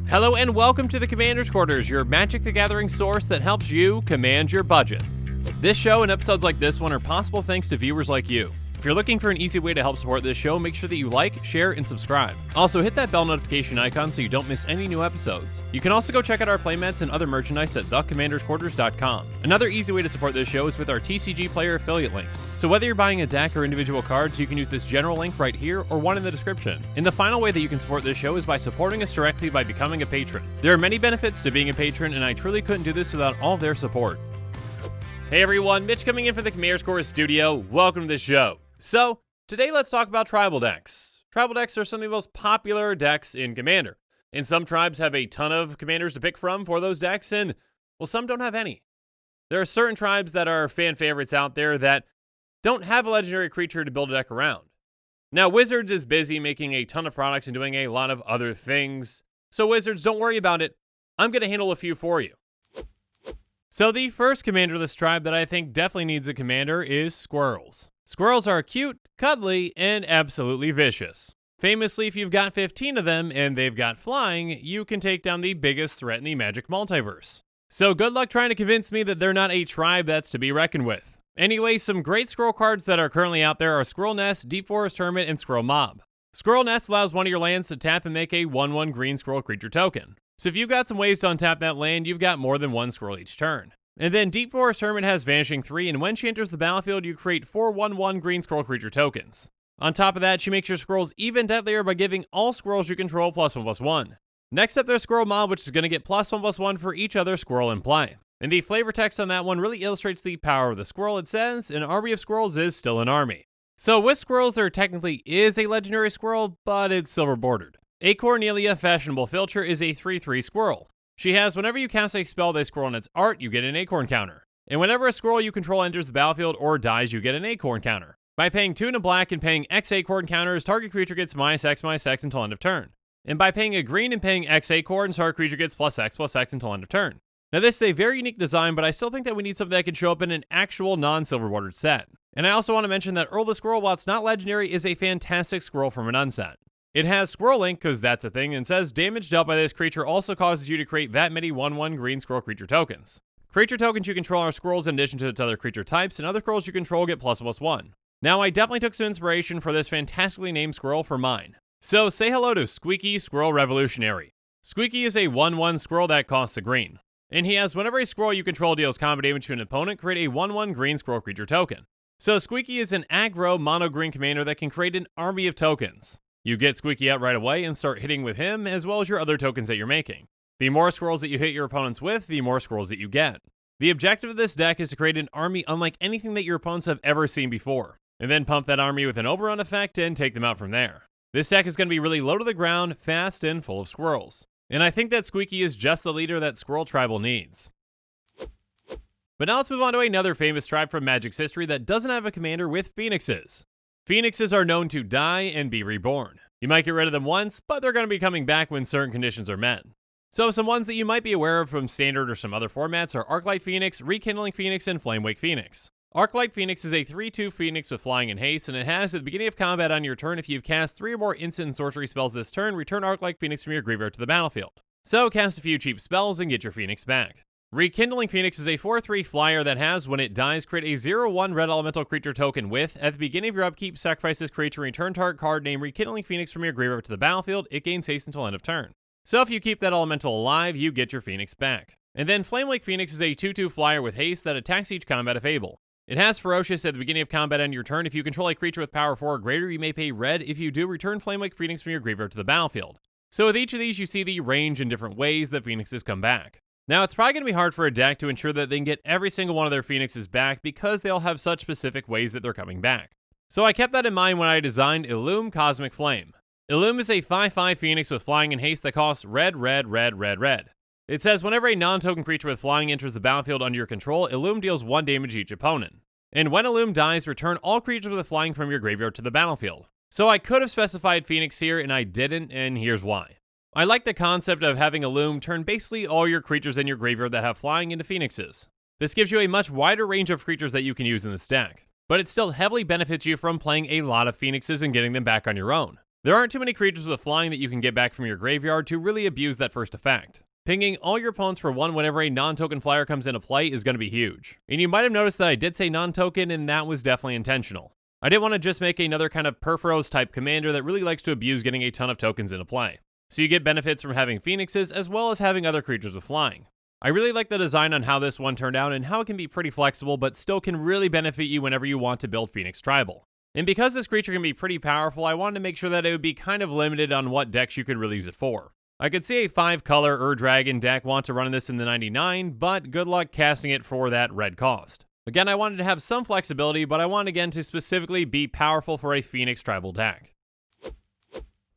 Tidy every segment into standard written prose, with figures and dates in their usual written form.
Hello and welcome to the Commander's Quarters, your Magic the Gathering source that helps you command your budget. This show and episodes like this one are possible thanks to viewers like you. If you're looking for an easy way to help support this show, make sure that you like, share, and subscribe. Also, hit that bell notification icon so you don't miss any new episodes. You can also go check out our playmats and other merchandise at thecommandersquarters.com. Another easy way to support this show is with our TCG Player affiliate links. So whether you're buying a deck or individual cards, you can use this general link right here or one in the description. And the final way that you can support this show is by supporting us directly by becoming a patron. There are many benefits to being a patron, and I truly couldn't do this without all their support. Hey everyone, Mitch coming in for the Commander's Quarters studio. Welcome to the show. So, today let's talk about tribal decks. Tribal decks are some of the most popular decks in Commander, and some tribes have a ton of commanders to pick from for those decks, and, well, some don't have any. There are certain tribes that are fan favorites out there that don't have a legendary creature to build a deck around. Now, Wizards is busy making a ton of products and doing a lot of other things, so Wizards, don't worry about it. I'm going to handle a few for you. So the first commanderless tribe that I think definitely needs a commander is Squirrels. Squirrels are cute, cuddly, and absolutely vicious. Famously, if you've got 15 of them and they've got flying, you can take down the biggest threat in the Magic multiverse. So good luck trying to convince me that they're not a tribe that's to be reckoned with. Anyway, some great Squirrel cards that are currently out there are Squirrel Nest, Deep Forest Hermit, and Squirrel Mob. Squirrel Nest allows one of your lands to tap and make a 1/1 green squirrel creature token. So if you've got some ways to untap that land, you've got more than one squirrel each turn. And then Deep Forest Hermit has Vanishing 3, and when she enters the battlefield, you create 4 1/1 green squirrel creature tokens. On top of that, she makes your squirrels even deadlier by giving all squirrels you control +1/+1. Next up, there's Squirrel Mob, which is going to get +1/+1 for each other squirrel in play. And the flavor text on that one really illustrates the power of the squirrel. It says, an army of squirrels is still an army. So with squirrels, there technically is a legendary squirrel, but it's silver bordered. A Cornelia Fashionable Filcher is a 3/3 squirrel. She has, whenever you cast a spell with a squirrel in its art, you get an acorn counter. And whenever a squirrel you control enters the battlefield or dies, you get an acorn counter. By paying 2 and a black and paying X acorn counters, target creature gets -X/-X until end of turn. And by paying a green and paying X acorns, target creature gets +X/+X until end of turn. Now this is a very unique design, but I still think that we need something that can show up in an actual non-silver bordered set. And I also want to mention that Earl the Squirrel, while it's not legendary, is a fantastic squirrel from an unset. It has Squirrel Link, because that's a thing, and says damage dealt by this creature also causes you to create that many 1/1 green squirrel creature tokens. Creature tokens you control are squirrels in addition to its other creature types, and other squirrels you control get +1/+1. Now, I definitely took some inspiration for this fantastically named squirrel for mine. So, say hello to Squeaky Squirrel Revolutionary. Squeaky is a 1/1 squirrel that costs a green. And he has, whenever a squirrel you control deals combat damage to an opponent, create a 1/1 green squirrel creature token. So, Squeaky is an aggro mono-green commander that can create an army of tokens. You get Squeaky out right away and start hitting with him, as well as your other tokens that you're making. The more squirrels that you hit your opponents with, the more squirrels that you get. The objective of this deck is to create an army unlike anything that your opponents have ever seen before, and then pump that army with an overrun effect and take them out from there. This deck is going to be really low to the ground, fast, and full of squirrels. And I think that Squeaky is just the leader that Squirrel Tribal needs. But now let's move on to another famous tribe from Magic's history that doesn't have a commander with Phoenixes. Phoenixes are known to die and be reborn. You might get rid of them once, but they're going to be coming back when certain conditions are met. So some ones that you might be aware of from Standard or some other formats are Arclight Phoenix, Rekindling Phoenix, and Flamewake Phoenix. Arclight Phoenix is a 3/2 Phoenix with flying and haste, and it has, at the beginning of combat on your turn, if you've cast 3 or more instant and sorcery spells this turn, return Arclight Phoenix from your graveyard to the battlefield. So cast a few cheap spells and get your Phoenix back. Rekindling Phoenix is a 4/3 flyer that has, when it dies, create a 0/1 red elemental creature token with, at the beginning of your upkeep, sacrifice this creature, return target card named Rekindling Phoenix from your graveyard to the battlefield. It gains haste until end of turn. So if you keep that elemental alive, you get your Phoenix back. And then Flamewake Phoenix is a 2/2 flyer with haste that attacks each combat if able. It has Ferocious at the beginning of combat on your turn. If you control a creature with power 4 or greater, you may pay red. If you do, return Flamewake Phoenix from your graveyard to the battlefield. So with each of these, you see the range and different ways that Phoenixes come back. Now, it's probably going to be hard for a deck to ensure that they can get every single one of their Phoenixes back because they all have such specific ways that they're coming back. So I kept that in mind when I designed Illume Cosmic Flame. Illume is a 5/5 Phoenix with flying and haste that costs red, red, red, red, red. It says whenever a non-token creature with flying enters the battlefield under your control, Illume deals 1 damage to each opponent. And when Illume dies, return all creatures with flying from your graveyard to the battlefield. So I could have specified Phoenix here, and I didn't, and here's why. I like the concept of having Illume turn basically all your creatures in your graveyard that have flying into Phoenixes. This gives you a much wider range of creatures that you can use in this deck. but it still heavily benefits you from playing a lot of Phoenixes and getting them back on your own. There aren't too many creatures with flying that you can get back from your graveyard to really abuse that first effect. Pinging all your opponents for 1 whenever a non-token flyer comes into play is going to be huge. And you might have noticed that I did say non-token, and that was definitely intentional. I didn't want to just make another kind of Perforos type commander that really likes to abuse getting a ton of tokens into play. So you get benefits from having Phoenixes as well as having other creatures with flying. I really like the design on how this one turned out and how it can be pretty flexible but still can really benefit you whenever you want to build Phoenix Tribal. And because this creature can be pretty powerful, I wanted to make sure that it would be kind of limited on what decks you could really use it for. I could see a 5-color Ur-Dragon deck want to run this in the 99, but good luck casting it for that red cost. Again, I wanted to have some flexibility, but I wanted again to specifically be powerful for a Phoenix Tribal deck.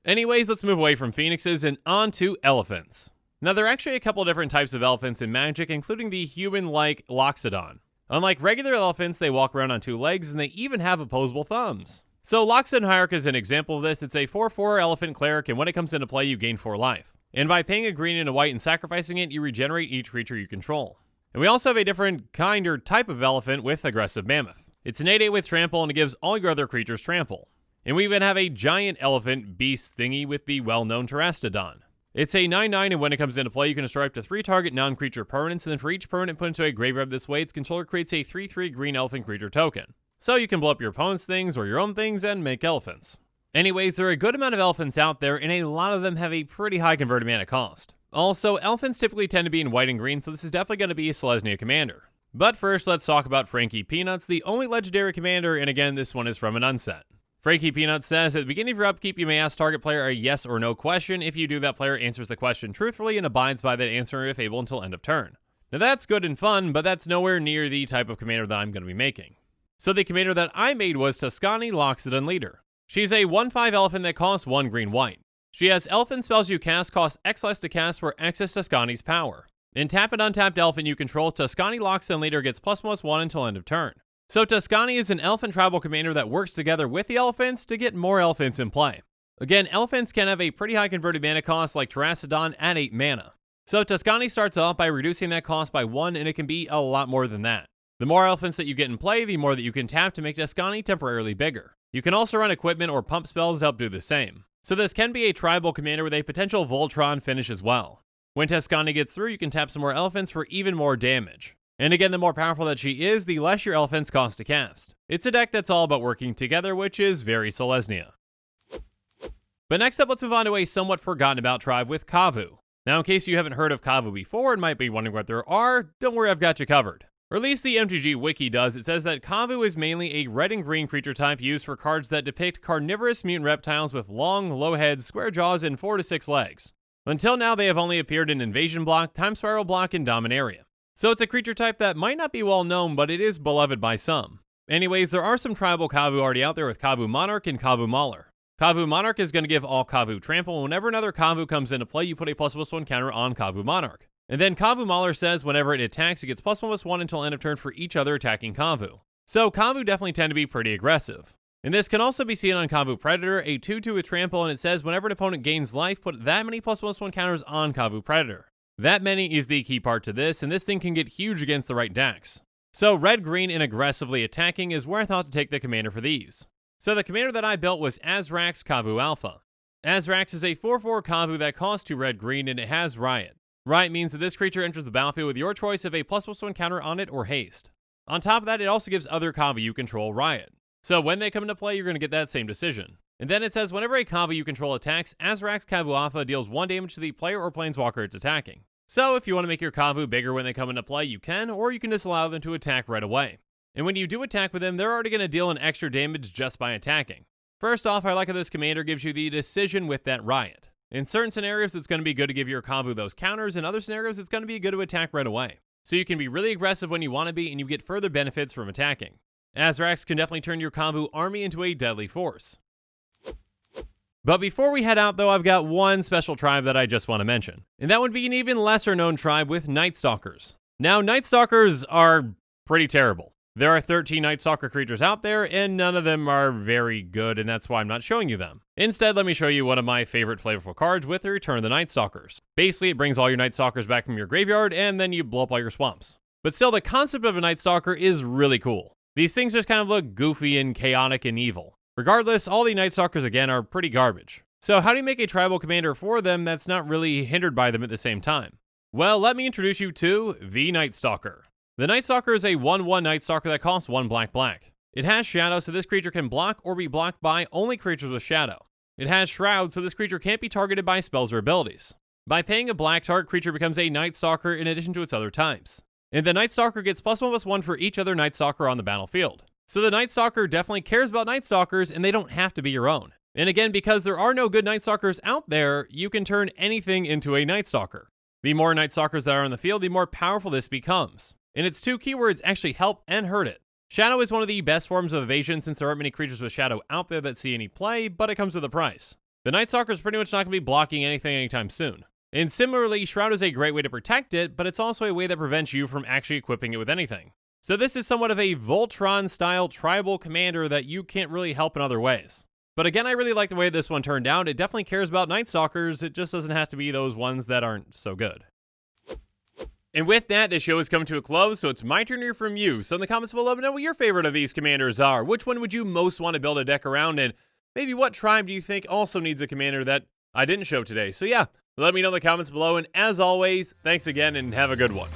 Anyways, let's move away from Phoenixes and on to elephants. Now, there are actually a couple different types of elephants in Magic, including the human-like Loxodon. Unlike regular elephants, they walk around on 2 legs, and they even have opposable thumbs. So Loxodon Hierarch is an example of this. It's a 4/4 elephant cleric, and when it comes into play, you gain 4 life. And by paying a green and a white and sacrificing it, you regenerate each creature you control. And we also have a different kind or type of elephant with Aggressive Mammoth. It's an 8/8 with trample, and it gives all your other creatures trample. And we even have a giant elephant beast thingy with the well-known Terastodon. It's a 9/9, and when it comes into play, you can destroy up to 3 target non-creature permanents, and then for each permanent put into a graveyard this way, its controller creates a 3/3 green elephant creature token. So you can blow up your opponent's things or your own things and make elephants. Anyways, there are a good amount of elephants out there, and a lot of them have a pretty high converted mana cost. Also, elephants typically tend to be in white and green, so this is definitely going to be a Selesnya commander. But first, let's talk about Frankie Peanuts, the only legendary commander, and again, this one is from an unset. Frankie Peanuts says, at the beginning of your upkeep, you may ask target player a yes or no question. If you do, that player answers the question truthfully and abides by that answer if able until end of turn. Now that's good and fun, but that's nowhere near the type of commander that I'm going to be making. So the commander that I made was Tuscany Loxodon Leader. She's a 1/5 elephant that costs 1 green-white. She has elephant spells you cast cost X less to cast for X is Tuscany's power. In tap and untapped elephant you control, Tuscany Loxodon Leader gets +1/+1 until end of turn. So Tuscany is an elephant tribal commander that works together with the elephants to get more elephants in play. Again, elephants can have a pretty high converted mana cost like Terastodon at 8 mana. So Tuscany starts off by reducing that cost by 1, and it can be a lot more than that. The more elephants that you get in play, the more that you can tap to make Tuscany temporarily bigger. You can also run equipment or pump spells to help do the same. So this can be a tribal commander with a potential Voltron finish as well. When Tuscany gets through, you can tap some more elephants for even more damage. And again, the more powerful that she is, the less your elephants cost to cast. It's a deck that's all about working together, which is very Selesnya. But next up, let's move on to a somewhat forgotten about tribe with Kambu. Now, in case you haven't heard of Kambu before and might be wondering what there are, don't worry, I've got you covered. Or at least the MTG Wiki does. It says that Kambu is mainly a red and green creature type used for cards that depict carnivorous mutant reptiles with long, low heads, square jaws, and 4 to 6 legs. Until now, they have only appeared in Invasion Block, Time Spiral Block, and Dominaria. So it's a creature type that might not be well known, but it is beloved by some. Anyways, there are some tribal Kambu already out there with Kambu Monarch and Kambu Mauler. Kambu Monarch is going to give all Kambu trample, and whenever another Kambu comes into play, you put a +1/+1 counter on Kambu Monarch. And then Kambu Mauler says whenever it attacks, it gets +1/+1 until end of turn for each other attacking Kambu. So Kambu definitely tend to be pretty aggressive. And this can also be seen on Kambu Predator, a 2/2 with trample, and it says whenever an opponent gains life, put that many +1/+1 counters on Kambu Predator. That many is the key part to this, and this thing can get huge against the right decks. So red, green, and aggressively attacking is where I thought to take the commander for these. So the commander that I built was Azrax Kambu Alpha. Azrax is a 4/4 Kambu that costs 2 red, green, and it has Riot. Riot means that this creature enters the battlefield with your choice of a +1/+1 counter on it or haste. On top of that, it also gives other Kambu you control Riot. So when they come into play, you're going to get that same decision. And then it says whenever a Kambu you control attacks, Azrax Kambu Alpha deals 1 damage to the player or planeswalker it's attacking. So if you want to make your Kambu bigger when they come into play, you can, or you can just allow them to attack right away. And when you do attack with them, they're already going to deal an extra damage just by attacking. First off, I like how this commander gives you the decision with that Riot. In certain scenarios, it's going to be good to give your Kambu those counters. In other scenarios, it's going to be good to attack right away. So you can be really aggressive when you want to be, and you get further benefits from attacking. Azrax can definitely turn your Kambu army into a deadly force. But before we head out, though, I've got one special tribe that I just want to mention. And that would be an even lesser known tribe with Night Stalkers. Now, Night Stalkers are pretty terrible. There are 13 Night Stalker creatures out there, and none of them are very good, and that's why I'm not showing you them. Instead, let me show you one of my favorite flavorful cards with the Return of the Night Stalkers. Basically, it brings all your Night Stalkers back from your graveyard, and then you blow up all your swamps. But still, the concept of a Night Stalker is really cool. These things just kind of look goofy and chaotic and evil. Regardless, all the Night Stalkers again are pretty garbage. So how do you make a tribal commander for them that's not really hindered by them at the same time? Well, let me introduce you to the Night Stalker. The Night Stalker is a 1/1 Night Stalker that costs 1 black. It has Shadow, so this creature can block or be blocked by only creatures with Shadow. It has Shroud, so this creature can't be targeted by spells or abilities. By paying a black, target creature becomes a Night Stalker in addition to its other types. And the Night Stalker gets +1/+1 for each other Night Stalker on the battlefield. So the Night Stalker definitely cares about Night Stalkers, and they don't have to be your own. And again, because there are no good Night Stalkers out there, you can turn anything into a Night Stalker. The more Night Stalkers that are in the field, the more powerful this becomes. And its 2 keywords actually help and hurt it. Shadow is one of the best forms of evasion since there aren't many creatures with Shadow out there that see any play, but it comes with a price. The Night Stalker is pretty much not going to be blocking anything anytime soon. And similarly, Shroud is a great way to protect it, but it's also a way that prevents you from actually equipping it with anything. So this is somewhat of a Voltron-style tribal commander that you can't really help in other ways. But again, I really like the way this one turned out. It definitely cares about Night Stalkers, it just doesn't have to be those ones that aren't so good. And with that, this show is coming to a close, so it's my turn to hear from you. So in the comments below, let me know what your favorite of these commanders are. Which one would you most want to build a deck around, and maybe what tribe do you think also needs a commander that I didn't show today? So yeah, let me know in the comments below, and as always, thanks again, and have a good one.